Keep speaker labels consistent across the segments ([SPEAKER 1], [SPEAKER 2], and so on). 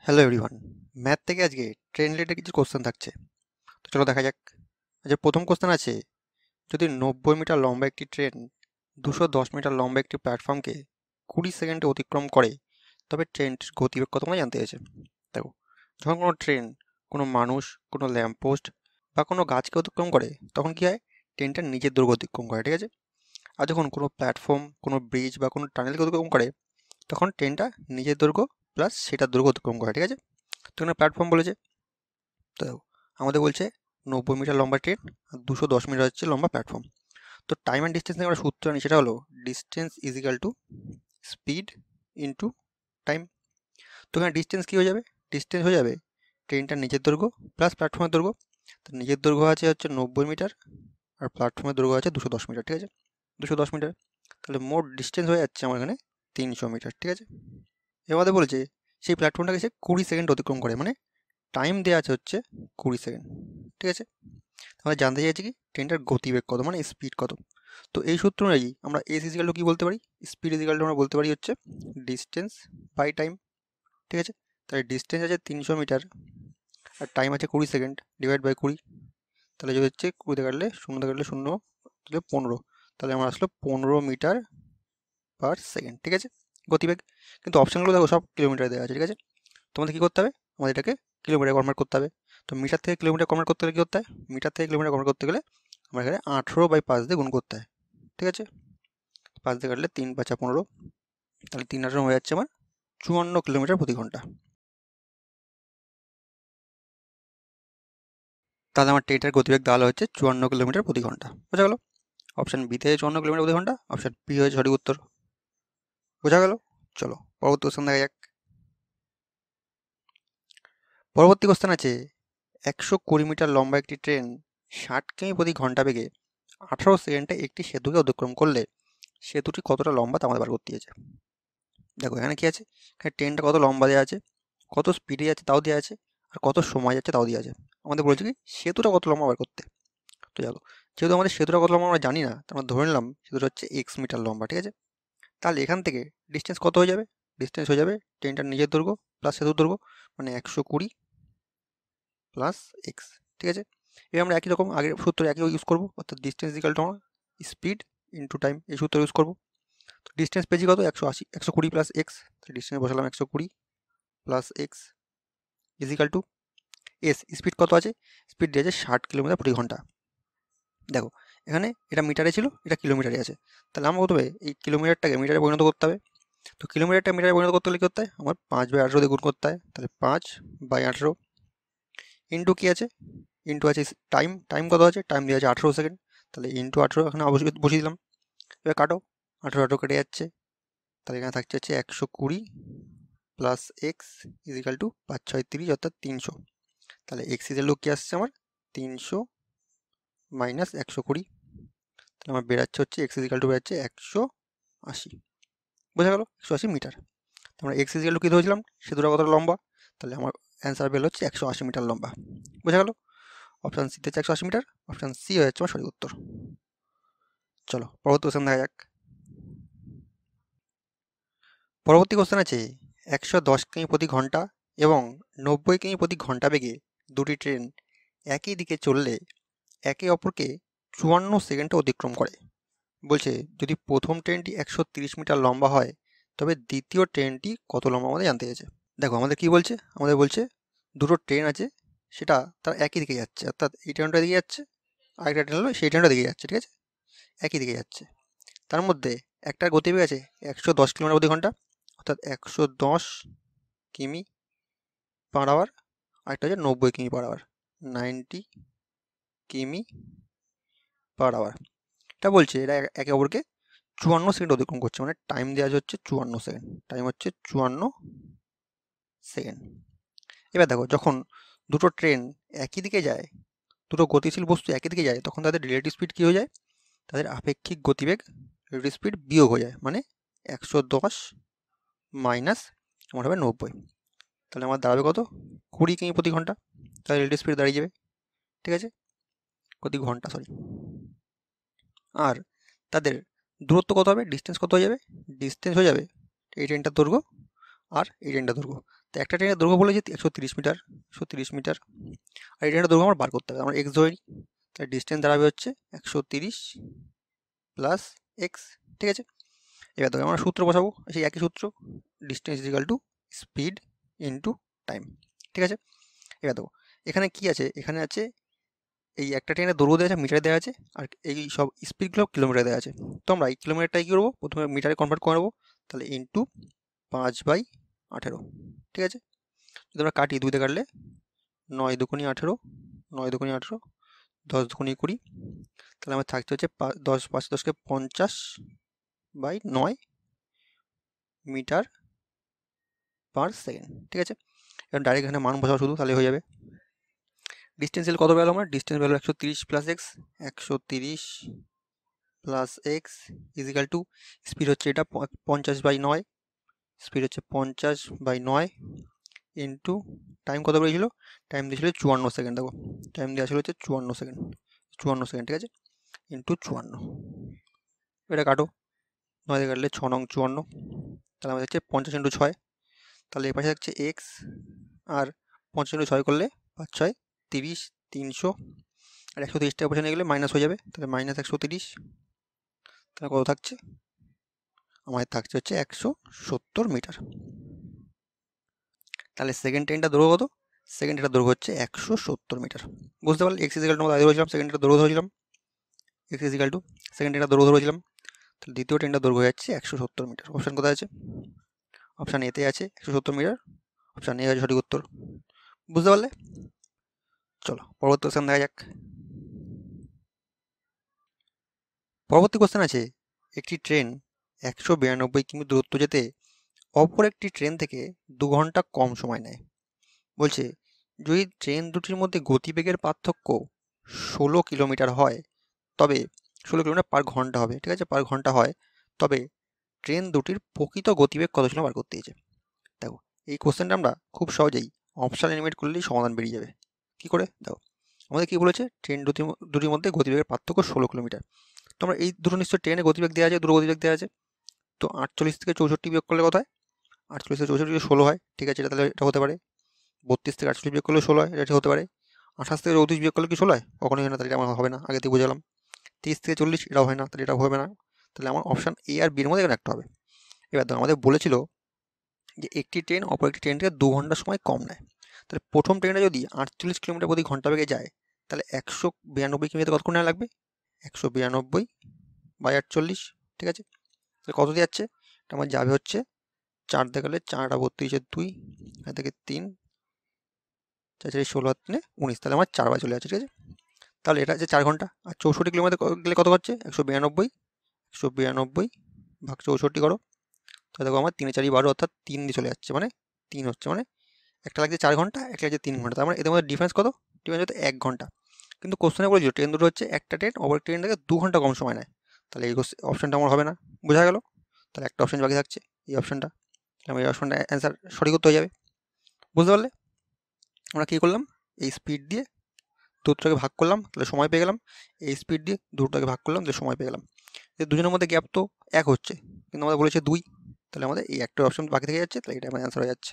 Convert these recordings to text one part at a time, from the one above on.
[SPEAKER 1] Hello everyone, math থেকে আজকে train related কিছু কোশ্চেন থাকছে। তো চলো দেখা যাক। আচ্ছা, প্রথম কোশ্চেন আছে, যদি 90 মিটার লম্বা একটি ট্রেন 210 মিটার লম্বা একটি প্ল্যাটফর্মকে 20 সেকেন্ডে অতিক্রম করে, তবে ট্রেনটির গতিবেগ কত মানে জানতে চেয়েছে। দেখো, যখন কোনো ট্রেন কোনো মানুষ, কোনো ল্যাম্পপোস্ট বা কোনো গাছকে অতিক্রম করে, তখন কি হয়, ট্রেনটা নিজের দৈর্ঘ্য অতিক্রম করে, ঠিক আছে। আর যখন কোনো প্ল্যাটফর্ম, কোনো ব্রিজ বা কোনো টানেলকে অতিক্রম করে, তখন ট্রেনটা নিজের দৈর্ঘ্য প্লাস সেটার দৈর্ঘ্য অতিক্রম করে, ঠিক আছে। তো এখানে প্ল্যাটফর্ম বলেছে, তো আমাদের বলছে 90 মিটার লম্বা ট্রেন আর 210 মিটার হচ্ছে লম্বা প্ল্যাটফর্ম। তো টাইম অ্যান্ড ডিস্টেন্স আমরা সূত্র জানি, সেটা হলো distance is equal to speed into time. তো এখানে ডিস্টেন্স কী হয়ে যাবে, ডিস্টেন্স হয়ে যাবে ট্রেনটার নিজের দৈর্ঘ্য প্লাস প্ল্যাটফর্মের দৈর্ঘ্য। তো নিজের দৈর্ঘ্য হচ্ছে 90 মিটার আর প্ল্যাটফর্মের দৈর্ঘ্য আছে 210 মিটার, ঠিক আছে। 210 মিটার, তাহলে মোট ডিস্টেন্স হয়ে যাচ্ছে আমার এখানে 300 মিটার, ঠিক আছে। এবারে বলছে সেই প্ল্যাটফর্মটাকে সে 20 সেকেন্ড অতিক্রম করে, মানে টাইম দেওয়া আছে হচ্ছে 20 সেকেন্ড, ঠিক আছে। তাহলে জানতে চাইছি কি ট্রেনটার গতিবেগ কত, মানে স্পিড কত। তো এই সূত্র অনুযায়ী আমরা এস ইজিক্যাল টু কী বলতে পারি, স্পিড ইজিক্যাল টু আমরা বলতে পারি হচ্ছে ডিস্টেন্স বাই টাইম, ঠিক আছে। তাহলে ডিস্টেন্স আছে 300 মিটার আর টাইম আছে 20 সেকেন্ড, ডিভাইড বাই 20। তাহলে যদি হচ্ছে 20 কাটলে 0 কাটলে 0, তাহলে 15, তাহলে আমার আসলো 15 মিটার পার সেকেন্ড, ঠিক আছে, গতিবেগ। কিন্তু অপশানগুলো দেখো সব কিলোমিটারে দেওয়া আছে, ঠিক আছে। তোমাদের কী করতে হবে, আমাদের এটাকে কিলোমিটার কনভার্ট করতে হবে। তো মিটার থেকে কিলোমিটার কনভার্ট করতে গেলে কী করতে হয়, মিটার থেকে কিলোমিটার কনভার্ট করতে গেলে আমার এখানে 18/5 দিয়ে গুণ করতে হয়, ঠিক আছে। 5 দিয়ে কাটলে 3 5 15, তাহলে 3 হয়ে যাচ্ছে আমার 54 কিলোমিটার প্রতি ঘন্টা। তাহলে আমার ট্রেনটার গতিবেগ তাহলে হচ্ছে 54 কিলোমিটার প্রতি ঘন্টা, বোঝা গেল। অপশান বিতে 54 কিলোমিটার প্রতি ঘন্টা, অপশান বি হয়েছে সঠিক উত্তর, বোঝা গেল। চলো পরবর্তী কোশ্চেন দেখা যাক। পরবর্তী কোশ্চেন আছে, 120 মিটার লম্বা একটি ট্রেন 60 কিমি প্রতি ঘন্টা বেগে 18 সেকেন্ডে একটি সেতুকে অতিক্রম করলে সেতুটি কতটা লম্বা তা আমাদের বার করতে হয়েছে। দেখো এখানে কি আছে, এখানে ট্রেনটা কত লম্বা দেওয়া আছে, কত স্পিডে যাচ্ছে তাও দেওয়া আছে, আর কত সময় যাচ্ছে তাও দেওয়া আছে। আমাদের বলেছে কি সেতুটা কত লম্বা বার করতে। তো চলো, যেহেতু আমাদের সেতুটা কত লম্বা আমরা জানি না, তো আমরা ধরে নিলাম সেতুটা হচ্ছে এক্স মিটার লম্বা, ঠিক আছে। তাহলে এখান থেকে ডিস্টেন্স কত হয়ে যাবে, ডিস্টেন্স হয়ে যাবে ট্রেনটার নিজের দৈর্ঘ্য প্লাস সেতুর দৈর্ঘ্য, মানে 120 প্লাস এক্স, ঠিক আছে। এবার আমরা একই রকম আগের সূত্র একই ইউজ করবো, অর্থাৎ distance equal to speed into time, এই সূত্র ইউজ করবো। তো ডিস্টেন্স পেয়েছি কত, 180, 120 প্লাস এক্স, ডিস্টেন্স বসালাম 120 plus X is equal to S, speed কত আছে, স্পিড দিয়েছে 60 কিলোমিটার প্রতি ঘন্টা। দেখো এখানে এটা মিটারে ছিল, এটা কিলোমিটারে আছে, তাহলে আমার প্রথমে এই কিলোমিটারটাকে মিটারে পরিণত করতে হবে। তো কিলোমিটারটা মিটারে পরিণত করতে হলে কী করতে হয়, আমার 5/18 দিয়ে গুণ করতে হয়, তাহলে 5/18 ইন্টু কী আছে, ইন্টু আছে টাইম, টাইম কত আছে, টাইম দেওয়া আছে 18 সেকেন্ড, তাহলে ইন্টু 18 এখানে অবশ্যই বসিয়ে দিলাম। এবার কাটো, 18 কেটে যাচ্ছে, তাহলে এখানে থাকছে হচ্ছে 120 প্লাস এক্স ইজিক্যাল টু 5 6 30 অর্থাৎ 300। তাহলে এক্স ইজিক্যাল টু কী আসছে আমার 300 মাইনাস 120, তাহলে আমার বেরাচ্ছে হচ্ছে এক্স ইজিক্যাল টু বেরাচ্ছে 180, বোঝা গেল, 180 মিটার। আমরা এক্স ইজিক্যাল টু কী ধরেছিলাম, সেতুটা কতটা লম্বা, তাহলে আমার অ্যান্সার বের হচ্ছে 180 মিটার লম্বা, বোঝা গেল। অপশান সিতে হচ্ছে 180 মিটার, অপশান সি হয়ে যাচ্ছে আমার সঠিক উত্তর। চলো পরবর্তী কোশ্চেন দেখা যাক। পরবর্তী কোশ্চেন আছে, 110 কিমি প্রতি ঘন্টা এবং 90 কিমি প্রতি ঘন্টা বেগে দুটি ট্রেন একই দিকে চললে একে অপরকে 54 সেকেন্ডে অতিক্রম করে। বলছে যদি প্রথম ট্রেনটি 130 মিটার লম্বা হয়, তবে দ্বিতীয় ট্রেনটি কত লম্বা আমাদের জানতে চাইছে। দেখো আমাদের কি বলছে, আমাদের বলছে দুটো ট্রেন আছে, সেটা তার একই দিকে যাচ্ছে, অর্থাৎ এই ট্রেনটা দিকে যাচ্ছে, আরেকটা ট্রেন হলো সেই ট্রেনটা দিকে যাচ্ছে, ঠিক আছে, একই দিকে যাচ্ছে। তার মধ্যে একটার গতিবেগ আছে 110 কিলোমিটার প্রতি ঘন্টা, অর্থাৎ 110 কিমি পার আওয়ার, আরেকটা হচ্ছে 90 কিমি পার আওয়ার, 90 কিমি পার আওয়ার। এটা বলছে এরা একে অপরকে 54 সেকেন্ড অতিক্রম করছে, মানে টাইম দেওয়া হচ্ছে 54 সেকেন্ড, টাইম হচ্ছে 54 সেকেন্ড। এবার দেখো যখন দুটো ট্রেন একই দিকে যায়, দুটো গতিশীল বস্তু একই দিকে যায়, তখন তাদের রিলেটিভ স্পিড কী হয়ে যায়, তাদের আপেক্ষিক গতিবেগ রিলেটিভ স্পিড বিয়োগ হয়ে যায়, মানে 110 মাইনাস আমার হবে 90, তাহলে আমার দাঁড়াবে কত, 20 কিমি প্রতি ঘন্টা, তাহলে রিলেটিভ স্পিড দাঁড়িয়ে যাবে, ঠিক আছে, প্রতি ঘন্টা সরি। আর তাদের দূরত্ব কত হবে, ডিস্টেন্স কত হয়ে যাবে, ডিস্টেন্স হয়ে যাবে এই ট্রেনটার দৈর্ঘ্য আর এই ট্রেনটার দৈর্ঘ্য, তো একটা ট্রেনের দৈর্ঘ্য বলেছে 130 মিটার, 130 মিটার, আর এই ট্রেনের দৈর্ঘ্য আমার বার করতে হবে। আমরা এক্স ধরি, তাহলে ডিস্টেন্স দাঁড়াবে হচ্ছে 130 প্লাস এক্স, ঠিক আছে। এবার দেখো আমরা সূত্র বসাবো, সেই একই সূত্র, distance is equal to speed into time, ঠিক আছে। এবার দেখো এখানে কি আছে, এখানে আছে এই একটা ট্রেনের দৈর্ঘ্য দেওয়া আছে, মিটারে দেওয়া আছে, আর এই সব স্পিডগুলো কিলোমিটারে দেওয়া আছে। তো আমরা এই কিলোমিটারটাই কী করবো, প্রথমে মিটারে কনভার্ট করে নেবো, তাহলে ইন্টু 5/18, ঠিক আছে। যদি আমরা কাটি, 2 দিয়ে কাটলে 9 দুগুণি 18, 9 দুগুণি 18, 10 দুগুণি 20, তাহলে আমার থাকতে হচ্ছে 10 5 10কে 50/9 মিটার পার সেকেন্ড, ঠিক আছে। এবার ডাইরেক্ট এখানে মান বসাবো শুধু, তাহলে হয়ে যাবে। ডিস্টেন্স কত পেলাম আমরা, distance value 130 plus X, 130 plus X is equal to speed হচ্ছে এটা 50/9, স্পিড হচ্ছে 50/9 ইন্টু টাইম কত বলেছিল, টাইম দিয়েছিল 54 সেকেন্ড। দেখো টাইম দেওয়া ছিল হচ্ছে 54 সেকেন্ড, 54 সেকেন্ড, ঠিক আছে, ইন্টু 54। এটা কাটো, 9 দিয়ে কাটলে 6 নং 54, তাহলে আমাদের হচ্ছে 50 ইন্টু 6, তাহলে এর পাশে থাকছে এক্স, আর 50 ইন্টু 6 করলে 5 6 30, 300, আর 130টার পাশে নিয়ে গেলে মাইনাস হয়ে যাবে, তাহলে মাইনাস 130, তাহলে কত থাকছে, আমাদের থাকছে হচ্ছে 170 মিটার। তাহলে সেকেন্ড ট্রেনটা দৈর্ঘ্য কত, সেকেন্ড ট্রেনটা দৈর্ঘ্য হচ্ছে 170 মিটার। বুঝতে পারলে এক্স ইজিক্যাল টু আমরা আগে ধরেছিলাম, সেকেন্ড ট্রেনটা দৈর্ঘ্য ধরেছিলাম, এক্স ইজিক্যাল টু সেকেন্ড ট্রেনটা দৈর্ঘ্য ধরেছিলাম, তাহলে দ্বিতীয় ট্রেনটা দৈর্ঘ্য হয়ে যাচ্ছে 170 মিটার। অপশান কোথায় আছে, অপশান এতে আছে 170 মিটার, অপশান এ আছে সঠিক উত্তর। বুঝতে পারলে, চলো পরবর্তী কোশ্চেন দেখা যাক। পরবর্তী কোশ্চেন আছে, একটি ট্রেন 192 কিমি দূরত্ব যেতে অপর একটি ট্রেন থেকে 2 ঘন্টা কম সময় নেয়। বলছে যদি ট্রেন দুটির মধ্যে গতিবেগের পার্থক্য 16 কিলোমিটার হয়, তবে 16 কিলোমিটার পার ঘন্টা হবে, ঠিক আছে, পার ঘন্টা হয়, তবে ট্রেন দুটির প্রকৃত গতিবেগ কত ছিল বার করতে দিয়েছে। দেখো এই কোশ্চেনটা আমরা খুব সহজেই অপশান এলিমিনেট করলেই সমাধান বেরিয়ে যাবে। কি করে, দেখো আমাদের কি বলেছে, ট্রেন দুটির মধ্যে গতিবেগের পার্থক্য 16 কিলোমিটার। তো আমরা এই দুটো নিশ্চয় ট্রেনে গতিবেগ দেওয়া আছে, দুটো গতিবেগ দেওয়া আছে, তো 48 থেকে 64 বিয়োগ করলে কত হয়, 48 থেকে 64 16 হয়, ঠিক আছে, এটা তাহলে এটা হতে পারে। 32 থেকে 48 বিয়োগ করলে 16 হয়, এটা হতে পারে। 28 থেকে 34 বিয়োগ করলে কি 16 হয়, কখনোই হয় না, তাহলে এটা আমার হবে না, আগে থেকে বুঝালাম। 30 থেকে 40 এটাও হয় না, তাহলে এটা হবে না, তাহলে আমার অপশান এ আর বির মধ্যে একটা হবে। এবার দেখো আমাদের বলেছিল যে একটি ট্রেন অপর একটি ট্রেন থেকে 2 ঘন্টা সময় কম নেয়, তাহলে প্রথম ট্রেনটা যদি 48 কিলোমিটার প্রতি ঘন্টা বেগে যায়, তাহলে 192 কিলোমিটার কতক্ষণ নেওয়া লাগবে, 192/48, ঠিক আছে। তাহলে কত দিয়ে যাচ্ছে, এটা আমার যাবে হচ্ছে 4 দেখালে 4 32 2, এখান থেকে 3 4 4 16 3 19, তাহলে আমার 4 বার চলে যাচ্ছে, ঠিক আছে। তাহলে এটা হচ্ছে 4 ঘন্টা, আর 64 কিলোমিটার গেলে কত হচ্ছে, 192 ভাগ 64 করো, তাহলে দেখো আমার 3 4 12, অর্থাৎ 3 দিয়ে চলে যাচ্ছে, মানে 3 হচ্ছে, মানে একটা লাগছে 4 ঘন্টা, একটা লাগছে 3 ঘন্টা, তার মানে এদের মধ্যে ডিফারেন্স কত, ডিফারেন্স হচ্ছে 1 ঘন্টা। কিন্তু কোশ্চেনে বলেছিল ট্রেন দুটো হচ্ছে একটা ট্রেন অপর ট্রেন থেকে 2 ঘন্টা কম সময় নেয়, তাহলে এই অপশানটা আমার হবে না, বোঝা গেল। তাহলে একটা অপশান বাকি থাকছে, এই অপশানটা, আমার এই অপশানটা অ্যান্সার সঠিক উত্তর হয়ে যাবে। বুঝতে পারলে, আমরা কী করলাম, এই স্পিড দিয়ে দুটোটাকে ভাগ করলাম, তাহলে সময় পেয়ে গেলাম, এই স্পিড দিয়ে দুটোটাকে ভাগ করলাম, তাহলে সময় পেয়ে গেলাম। এই দুজনের মধ্যে গ্যাপ তো 1 হচ্ছে, কিন্তু আমাদের বলেছে 2, তাহলে আমাদের এই একটা অপশন বাকি থেকে যাচ্ছে, তাহলে এটা আমার অ্যান্সার হয়ে যাচ্ছে।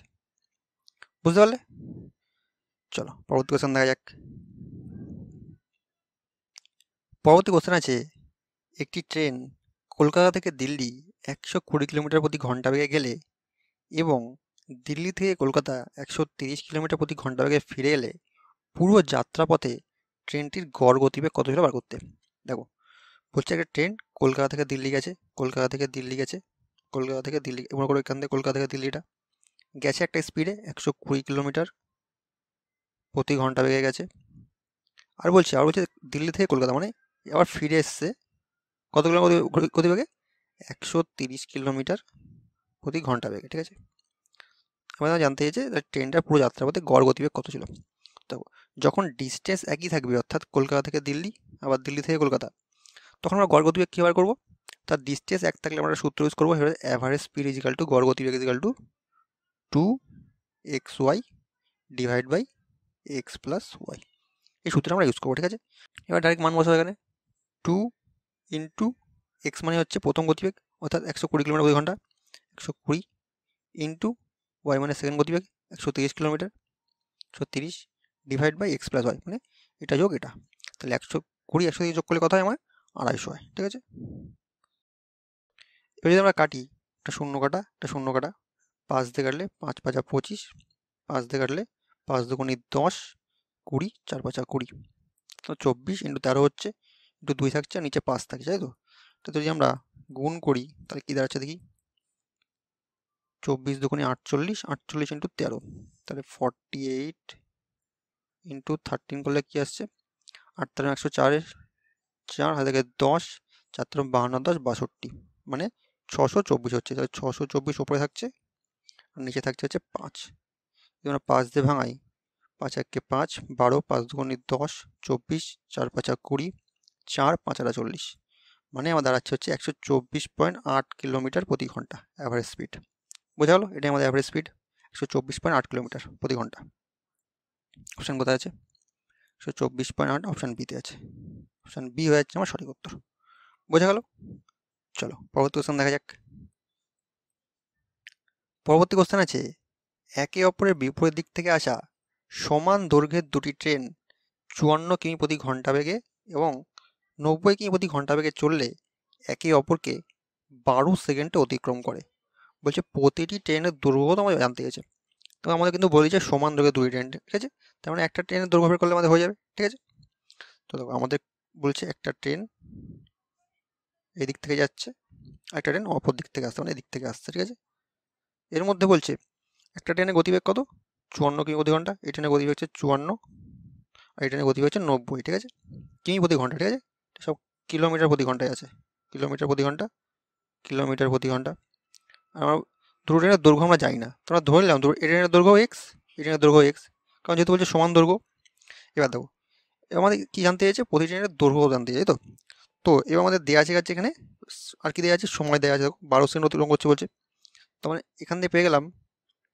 [SPEAKER 1] বুঝতে পারলে, চলো পরবর্তী কোশ্চেন দেখা যাক। পরবর্তী কোশ্চেন আছে, একটি ট্রেন কলকাতা থেকে দিল্লি 120 কিলোমিটার প্রতি ঘন্টা বেগে গেলে এবং দিল্লি থেকে কলকাতা 130 কিলোমিটার প্রতি ঘন্টা বেগে ফিরে এলে পুরো যাত্রাপথে ট্রেনটির গড় গতিবেগ কত ছিল বার করতে। দেখো বলছে একটা ট্রেন কলকাতা থেকে দিল্লি গেছে, কলকাতা থেকে দিল্লি গেছে, কলকাতা থেকে দিল্লি, মনে করো এখান থেকে কলকাতা থেকে দিল্লিটা গেছে একটা স্পিডে 120 কিলোমিটার প্রতি ঘন্টা বেগে গেছে, আর বলছে দিল্লি থেকে কলকাতা, মানে আবার ফিরে এসছে কত কিলোমিটার গতিবেগে, 130 কিলোমিটার প্রতি ঘন্টা বেগে, ঠিক আছে। আমাদের জানতে চেয়েছে ট্রেনটার পুরো যাত্রাপথে গড় গতিবেগ কত ছিল। তো যখন ডিস্টেন্স একই থাকবে, অর্থাৎ কলকাতা থেকে দিল্লি আবার দিল্লি থেকে কলকাতা, তখন আমরা গড় গতিবেগ কী বার করবো, তার ডিস্টেন্স এক থাকলে আমরা সূত্র ইউজ করবো, এবার অ্যাভারেজ স্পিড ইজিক্যাল টু গড় গতিবেগ is equal to 2xy divide by X plus Y, এই সূত্রটা আমরা ইউজ করবো, ঠিক আছে। এবার ডাইরেক্ট মান বসাবো এখানে, 2 ইন্টু এক্স মানে হচ্ছে প্রথম গতিবেগ, অর্থাৎ 120 কিলোমিটার প্রতি ঘন্টা, 120 ইন্টু ওয়াই মানে সেকেন্ড গতিবেগ 130 kilometre, 130 divide by X plus Y, মানে এটা যোগ এটা, তাহলে 120 130 যোগ করলে কত হয় আমার 250 হয়। ঠিক আছে, এবার যদি আমরা কাটি, একটা শূন্য কাটা, একটা শূন্য কাটা, 5 দিয়ে কাটলে 5 5 25, 5 দিয়ে কাটলে 5 দুগুণে 10, 20, 4 5 20, তো 24 ইন্টু 13 হচ্ছে, ইন্টু 2 থাকছে আর নিচে 5 থাকছে, তাই তো? তো যদি আমরা গুণ করি তাহলে কি দাঁড়াচ্ছে দেখি, 24 দুগুণে 48, 48 ইন্টু 13, তাহলে 48 ইন্টু 13 করলে কি আসছে, 8 13 104, 4 হাতে থেকে 10, 4 13 52 10 62, মানে 624 হচ্ছে। তাহলে 624 ওপরে থাকছে আর নিচে থাকছে হচ্ছে 5। যদি আমরা 5 দিয়ে ভাঙাই, 5 1 5, 12, 5 দুগুণে 10, 24, 4 5 20, 4 5 40, মানে আমার দাঁড়াচ্ছে হচ্ছে 124.8 কিলোমিটার প্রতি ঘন্টা অ্যাভারেজ স্পিড। বোঝা গেল, এটাই আমাদের অ্যাভারেজ স্পিড 124.8 কিলোমিটার প্রতি ঘন্টা। অপশান কোথায় আছে? 124.8 অপশান বিতে আছে, অপশান বি হয়ে যাচ্ছে আমার সঠিক উত্তর। বোঝা গেল? চলো পরবর্তী কোশ্চেন দেখা যাক। পরবর্তী কোশ্চেন আছে, একে অপরের বিপরীত দিক থেকে আসা সমান দৈর্ঘ্যের দুটি ট্রেন 54 কিমি প্রতি ঘন্টা বেগে এবং 90 কিমি প্রতি ঘন্টা বেগে চললে একে অপরকে 12 সেকেন্ডে অতিক্রম করে। বলছে প্রতিটি ট্রেনের দৈর্ঘ্য তো আমাদের জানতে গেছে, তো আমাদের কিন্তু বলেছে সমান দৈর্ঘ্যের দুটি ট্রেন, ঠিক আছে? তার মানে একটা ট্রেনের দৈর্ঘ্য বের করলে আমাদের হয়ে যাবে, ঠিক আছে? তো দেখো আমাদের বলছে একটা ট্রেন এই দিক থেকে যাচ্ছে, একটা ট্রেন অপর দিক থেকে আসছে, মানে এদিক থেকে আসছে, ঠিক আছে? এর মধ্যে বলছে একটা ট্রেনের গতিবেগ কত, 54 কিমি প্রতি ঘন্টা, এই ট্রেনের গতিবেগ হচ্ছে 54, আর এই ট্রেনের গতিবেগ হচ্ছে 90, ঠিক আছে? কিমি প্রতি ঘন্টা, ঠিক আছে? সব কিলোমিটার প্রতি ঘন্টায় আছে, কিলোমিটার প্রতি ঘন্টা, কিলোমিটার প্রতি ঘন্টা। আর আমরা দুটো ট্রেনের দৈর্ঘ্য আমরা জানি না, তোমরা ধরে নিলাম এই ট্রেনের দৈর্ঘ্য এক্স, এই ট্রেনের দৈর্ঘ্য এক্স, কারণ যেহেতু বলছে সমান দৈর্ঘ্য। এবার দেখো এবার আমাদের কি জানতে চাইছে, প্রতি ট্রেনের দৈর্ঘ্য জানতে চাই, তো তো এবার আমাদের দেওয়া আছে এখানে, আর কি দেওয়া আছে, সময় দেওয়া আছে, দেখো 12 সেকেন্ড অতিক্রম করছে বলছে, তার মানে এখান থেকে পেয়ে গেলাম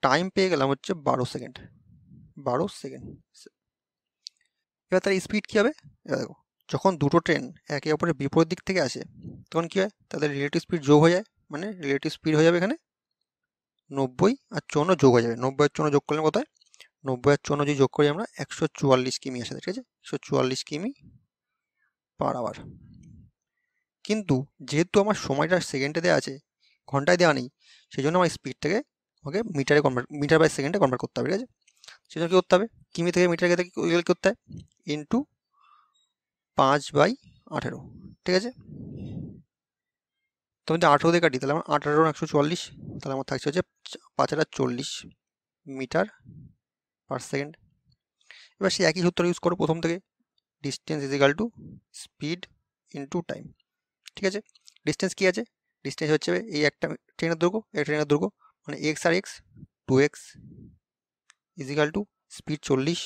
[SPEAKER 1] টাইম, পেয়ে গেলাম হচ্ছে 12 সেকেন্ড, 12 সেকেন্ড। এবার তার স্পিড কী হবে, এবার দেখো যখন দুটো ট্রেন একে অপরের বিপরীত দিক থেকে আসে তখন কী হয়, তাদের রিলেটিভ স্পিড যোগ হয়ে যায়, মানে রিলেটিভ স্পিড হয়ে যাবে এখানে 90 আর 54 যোগ হয়ে যাবে, 90 আর 54 যোগ করলে কত হয়, 90 আর 54 যদি যোগ করি আমরা 144 কিমি আসে, ঠিক আছে? 144 কিমি পার আওয়ার। কিন্তু যেহেতু আমার সময়টা সেকেন্ডে দেওয়া আছে, ঘন্টায় দেওয়া নেই, সেই জন্য আমার স্পিডটাকে আমাকে মিটার বাই সেকেন্ডে কনভার্ট করতে হবে, ঠিক আছে? সেই জন্য কী করতে হবে, কিমি থেকে মিটার গেলে কী করতে হয়, ইন্টু 5/18, ঠিক আছে? তো আমি যদি 18 দিয়ে কাটি তাহলে আমার 18 144, তাহলে আমার থাকছে হচ্ছে 5/40 মিটার পার সেকেন্ড। এবার সেই একই সূত্র ইউজ করো প্রথম থেকে, distance is equal to speed into time, ঠিক আছে? ডিস্টেন্স কী আছে, ডিস্টেন্স হচ্ছে এই একটা ট্রেনের দৈর্ঘ্য, এই ট্রেনের দৈর্ঘ্য, মানে এক্স আর X, 2x is equal to speed 40,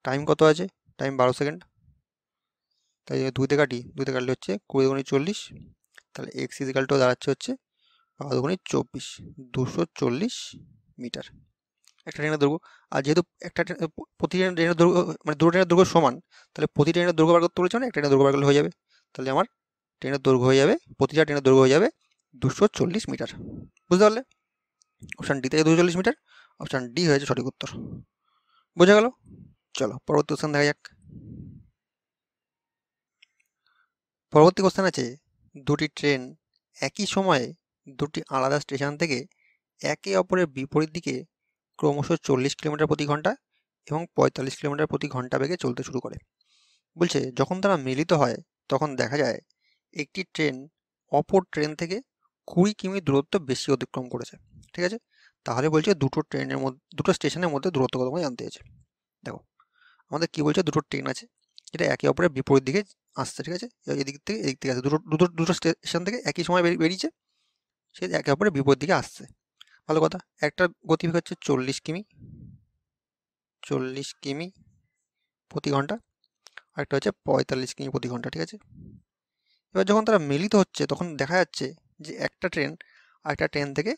[SPEAKER 1] time কত আছে, টাইম 12 সেকেন্ড, তাই 2 দিয়ে কাটি, 2 দিয়ে কাটলে হচ্ছে 20 গুণে 40, তাহলে এক্স ইজ ইকাল টু দাঁড়াচ্ছে হচ্ছে 12 গুণে 24, 240 মিটার একটা ট্রেনের দৈর্ঘ্য। আর যেহেতু একটা প্রতি ট্রেনের দৈর্ঘ্য মানে দুটো ট্রেনের দৈর্ঘ্য সমান, তাহলে প্রতি ট্রেনের দৈর্ঘ্য বার করতে বলেছে, মানে একটা ট্রেনের দৈর্ঘ্য বার করলে হয়ে যাবে, তাহলে আমার ট্রেনের দৈর্ঘ্য হয়ে যাবে, প্রতিটা ট্রেনের দৈর্ঘ্য হয়ে যাবে 240 মিটার। বুঝতে পারলে? অপশান ডি থেকে 240 মিটার, অপশান ডি হয়েছে সঠিক উত্তর। বোঝা গেল? চলো পরবর্তী কোশ্চেন দেখা যাক। পরবর্তী কোশ্চেন আছে, দুটি ট্রেন একই সময়ে দুটি আলাদা স্টেশন থেকে একে অপরের বিপরীত দিকে ক্রমশ 40 কিলোমিটার প্রতি ঘন্টা এবং 45 কিলোমিটার প্রতি ঘন্টা বেগে চলতে শুরু করে। বলছে যখন তারা মিলিত হয় তখন দেখা যায় একটি ট্রেন অপর ট্রেন থেকে 20 কিমি দূরত্ব বেশি অতিক্রম করেছে, ঠিক আছে? তাহলে বলছে দুটো ট্রেনের মধ্যে, দুটো স্টেশনের মধ্যে দূরত্ব কত জানতে চাইছে। দেখো আমাদের কি বলছে, দুটো ট্রেন আছে যেটা একে অপরের বিপরীত দিকে আসছে, ঠিক আছে? এদিক থেকে আসছে, দুটো স্টেশন থেকে একই সময় বেরিয়েছে, সে একে অপরের বিপরীত দিকে আসছে। ভালো কথা, একটা গতিবেগ হচ্ছে 40 কিমি, 40 কিমি প্রতি ঘন্টা, আরেকটা হচ্ছে 45 কিমি প্রতি ঘন্টা, ঠিক আছে? এবার যখন তারা মিলিত হচ্ছে তখন দেখা যাচ্ছে যে একটা ট্রেন আরেকটা ট্রেন থেকে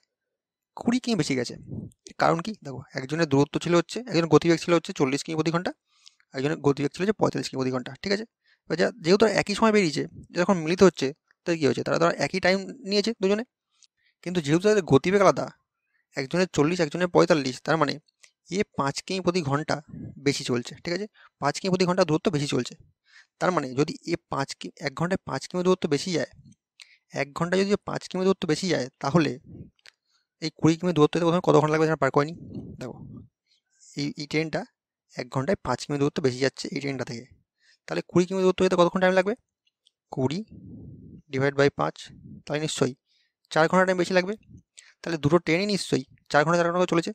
[SPEAKER 1] 20 কিমি বেশি গেছে। কারণ কি, দেখো একজনের দূরত্ব ছিল হচ্ছে, একজনের গতিবেগ ছিল হচ্ছে 40 কিমি প্রতি ঘন্টা, একজনের গতিবেগ ছিল যে 45 কিমি প্রতি ঘন্টা, ঠিক আছে? এবার যেহেতু তারা একই সময় বেরিয়েছে, যখন মিলিত হচ্ছে তাহলে কী হয়েছে, তারা একই টাইম নিয়েছে দুজনে, কিন্তু যেহেতু তাদের গতিবেগ আলাদা, একজনের 40, একজনের 45, তার মানে এ 5 কিমি প্রতি ঘন্টা বেশি চলছে, ঠিক আছে? 5 কিমি প্রতি ঘন্টা দূরত্ব বেশি চলছে। তার মানে যদি এ 1 ঘন্টায় 5 কিমি দূরত্ব বেশি যায়, 1 ঘন্টায় যদি 5 কিমি দূরত্ব বেশি যায়, তাহলে এই 20 কিমি দূরত্ব যেতে প্রথমে কত ঘন্টা লাগবে সেটা পার করে নিই। দেখো, এই ট্রেনটা 1 ঘন্টায় 5 কিমি দূরত্ব বেশি যাচ্ছে এই ট্রেনটা থেকে, তাহলে 20 কিমি দূরত্ব যেতে কতক্ষণ টাইম লাগবে? 20 ডিভাইড বাই 5, তাহলে নিশ্চয়ই 4 ঘন্টা টাইম বেশি লাগবে। তাহলে দুটো ট্রেনই নিশ্চয়ই 4 ঘন্টা 4 ঘন্টা করে চলেছে।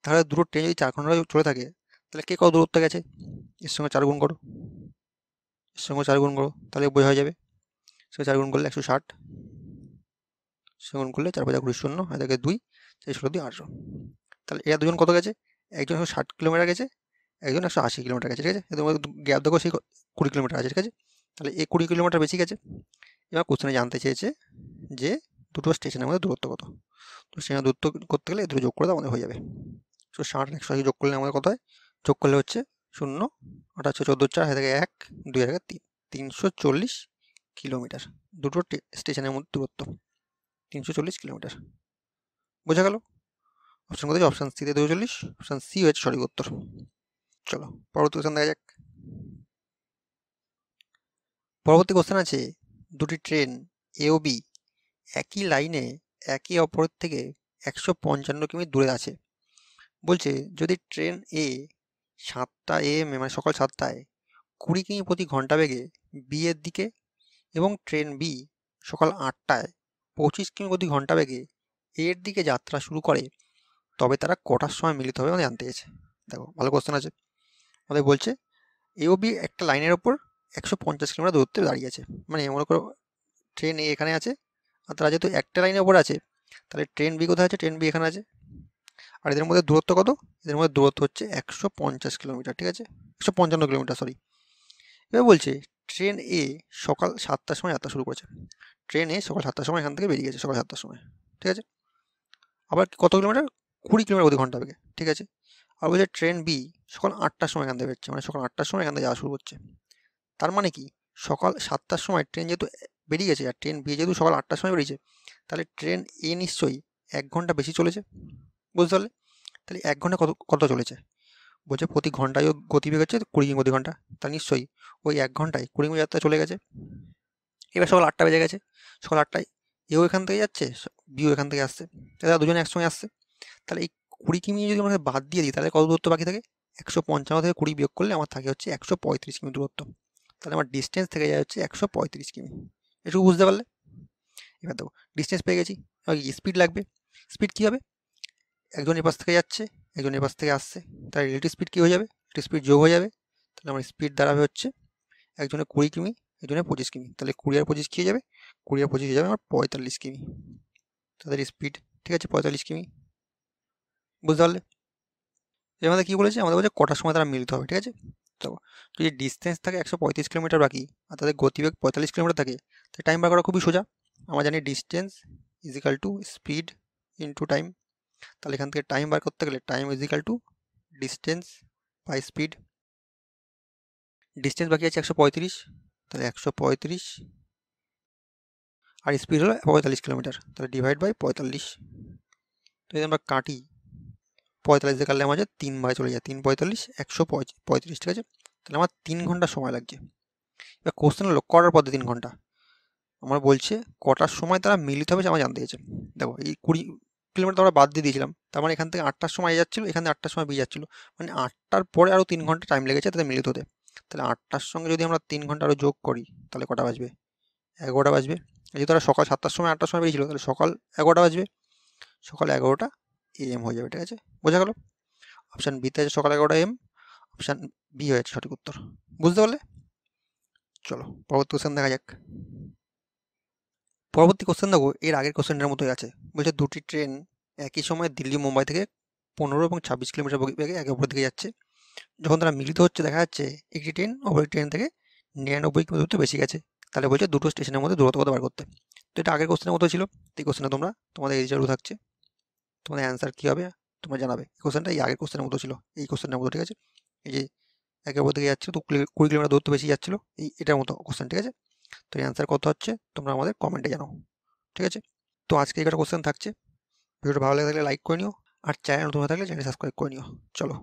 [SPEAKER 1] তাহলে দুটো ট্রেন যদি 4 ঘন্টা চলে থাকে, তাহলে কে কত দূরত্ব গেছে? এর সঙ্গে 4 গুণ করো, এর সঙ্গে 4 গুণ করো, তাহলে বোঝা হয়ে যাবে। সঙ্গে 4 গুণ করলে 160, গুণ করলে 4 5 20 শূন্য, এদিকে 2, 4 16 2 18। তাহলে এরা দুজন কত গেছে? একজন 160 কিলোমিটার গেছে, একজন 180 কিলোমিটার গেছে, ঠিক আছে? এদের মধ্যে গ্যাপ দেখো, সেই 20 কিলোমিটার আছে, ঠিক আছে? তাহলে এই 20 কিলোমিটার বেশি গেছে। এবার কোশ্চেনে জানতে চেয়েছে যে দুটো স্টেশনের মধ্যে দূরত্ব কত। তো সেখানে দূরত্ব করতে গেলে এদের যোগ করে আমাদের হয়ে যাবে। তো 60 180 যোগ করলে আমাদের কত হয়? যোগ করলে হচ্ছে 0, 8 14 4, থেকে 1 2 3, 340 কিলোমিটার দুটো স্টেশনের মধ্যে দূরত্ব, 340 কিলোমিটার। বোঝা গেল? অপশন কত? অপশন সিতে 240, অপশন সি হচ্ছে সঠিক উত্তর। চলো পরবর্তী কোশ্চেন দেখা যাক। পরবর্তী কোশ্চেন আছে, দুটি ট্রেন এ ও বি একই লাইনে একে অপরের থেকে 155 কিমি দূরে আছে। বলছে যদি ট্রেন এ 7টা AM মানে সকাল 7টায় 20 কিমি প্রতি ঘন্টা বেগে বি এর দিকে এবং ট্রেন বি সকাল 8টায় 25 কিমি প্রতি ঘন্টা বেগে এর দিকে যাত্রা শুরু করে, তবে তারা কটার সময় মিলিত হবে আমাদের জানতে চেয়েছে। দেখো, ভালো কোশ্চেন আছে। আমাদের বলছে এ ও বি একটা লাইনের ওপর 150 কিলোমিটার দূরত্বে দাঁড়িয়ে আছে। মানে মনে করো ট্রেন এ এখানে আছে, আর তারা যেহেতু একটা লাইনের ওপর আছে, তাহলে ট্রেন বি কোথায় আছে? ট্রেন বি এখানে আছে। আর এদের মধ্যে দূরত্ব কত? এদের মধ্যে দূরত্ব হচ্ছে 150 কিলোমিটার, ঠিক আছে? 155 কিলোমিটার, সরি। এবার বলছে ট্রেন এ সকাল 7টার সময় যাত্রা শুরু করেছে। ট্রেন এ সকাল 7টার সময় এখান থেকে বেরিয়ে গেছে, সকাল 7টার সময়, ঠিক আছে? আবার কত কিলোমিটার? 20 কিলোমিটার প্রতি ঘন্টা বেগে, ঠিক আছে? আর বলছে ট্রেন বি সকাল 8টার সময় এখান থেকে বেরোচ্ছে, মানে সকাল 8টার সময় এখান থেকে যাওয়া শুরু করছে। তার মানে কি, সকাল 7টার সময় ট্রেন যেহেতু বেরিয়ে গেছে আর ট্রেন বি যেহেতু সকাল 8টার সময় বেরিয়েছে, তাহলে ট্রেন এ নিশ্চয়ই 1 ঘন্টা বেশি চলেছে। বুঝতে পারলে? তাহলে 1 ঘন্টা কত কত চলেছে? বলছে প্রতি ঘন্টায় গতিবেগ হচ্ছে 20 কিমি প্রতি ঘন্টা, তা নিশ্চয়ই ওই 1 ঘন্টায় 20 কিমি যাত্রা চলে গেছে। এবার সকাল 8টা বেজে গেছে, সকাল 8টায় এও এখান থেকে যাচ্ছে, বিও এখান থেকে আসছে, তারা দুজনে একসঙ্গে আসছে। তাহলে এই 20 কিমি যদি আমরা বাদ দিয়ে দিই, তাহলে কত দূরত্ব বাকি থাকে? 155 থেকে 20 বিয়োগ করলে আমার থাকে হচ্ছে 135 কিমি দূরত্ব। তাহলে আমার ডিস্টেন্স থেকে যায় হচ্ছে 135 কিমি। এটুকু বুঝতে পারলে? এবার দেখো, ডিস্টেন্স পেয়ে গেছি, এবার স্পিড লাগবে। স্পিড কী হবে? একজন এপাশ থেকে যাচ্ছে, একজন এপাশ থেকে আসছে, তার রিলেটিভ স্পিড কী হয়ে যাবে? রিলেটিভ স্পিড যোগ হয়ে যাবে। তাহলে আমার স্পিড দাঁড়াবে হচ্ছে একজনের 20 কিমি, একজনের 25 কিমি। তাহলে 20 আর 25 কী হয়ে যাবে? 20 আর 25 হয়ে যাবে আমার 45 কিমি। তাদের স্পিড, ঠিক আছে, 45 কিমি। বুঝতে পারলে? এর মধ্যে কী বলেছে? আমাদের বলছে কটার সময় তারা মিলিত হবে, ঠিক আছে? তো যদি ডিস্টেন্স থাকে 135 কিলোমিটার বাকি আর তাদের গতিবেগ 45 কিলোমিটার থাকে, তাহলে টাইম বার করা খুবই সোজা। আমরা জানি distance is equal to speed into time. তাহলে এখান থেকে টাইম বার করতে গেলে time is equal to distance by speed. Distance বাকি আছে 135, তাহলে 135 আর স্পিড হলো 45 কিলোমিটার, তাহলে ডিভাইড বাই 45। তো যদি আমরা কাটি 45 দিয়ে কাটলে আমার 3 বারে চলে যায়, 3 45 135, ঠিক আছে? তাহলে আমার 3 ঘন্টা সময় লাগছে। এবার কোশ্চেন হলো কটার পথে 3 ঘন্টা। আমার বলছে কটার সময় তারা মিলিত হবে আমার জানতে চেয়েছে। দেখো, এই 20 কিলোমিটার আমরা বাদ দিয়ে দিয়েছিলাম, তার মানে এখান থেকে 8টার সময় যাচ্ছিলো, এখানে 8টার সময় বেরিয়ে যাচ্ছিলো, মানে 8টার পরে আরও 3 ঘন্টা টাইম লেগেছে তাদের মিলিত হতে। তাহলে 8টার সঙ্গে যদি আমরা 3 ঘন্টা আরও যোগ করি, তাহলে কটা বাজবে? 11টা বাজবে। যেহেতু তারা সকাল 7টার সময় 8টার সময় বেরিয়েছিল, তাহলে সকাল 11টা বাজবে, সকাল 11টা AM হয়ে যাবে, ঠিক আছে? বোঝা গেল? অপশান বিতে আছে সকাল 11টা AM, অপশান বি হয়েছে সঠিক উত্তর। বুঝতে পারলে? চলো পরবর্তী কোশ্চেন দেখা যাক। পরবর্তী কোশ্চেন দেখো, এর আগের কোশ্চেনটার মতোই আছে। বলছে দুটি ট্রেন একই সময় দিল্লি মুম্বাই থেকে 15 এবং 26 কিলোমিটার বেগে একে অপরের দিকে যাচ্ছে। যখন তারা মিলিত হচ্ছে, দেখা যাচ্ছে একটি ট্রেন অপর ট্রেন থেকে 99 কিমি দূরত্ব বেশি গেছে। তাহলে বলছে দুটো স্টেশনের মধ্যে দূরত্ব কত বার করতে। তো এটা আগের কোশ্চেনের মতো ছিল। এই কোশ্চেনে তোমাদের এই চালু থাকছে, তোমাদের অ্যান্সার কী হবে তোমরা জানাবে। এই কোশ্চেনটা এই আগের কোশ্চেনের মতো ছিল, এই কোশ্চেনের মতো, ঠিক আছে? এই যে একে অপর দিকে যাচ্ছিল তো 20 কিলোমিটার দূরত্ব বেশি যাচ্ছিলো, এটার মতো কোশ্চেন, ঠিক আছে? তো এই অ্যান্সার কত হচ্ছে তোমরা আমাদের কমেন্টে জানাও, ঠিক আছে? তো আজকে এই কটা কোশ্চেন থাকছে। ভিডিওটা ভালো লাগে থাকলে লাইক করে নিও, আর চ্যানেল নতুন হয়ে থাকলে চ্যানেল সাবস্ক্রাইব করে নিও। চলো।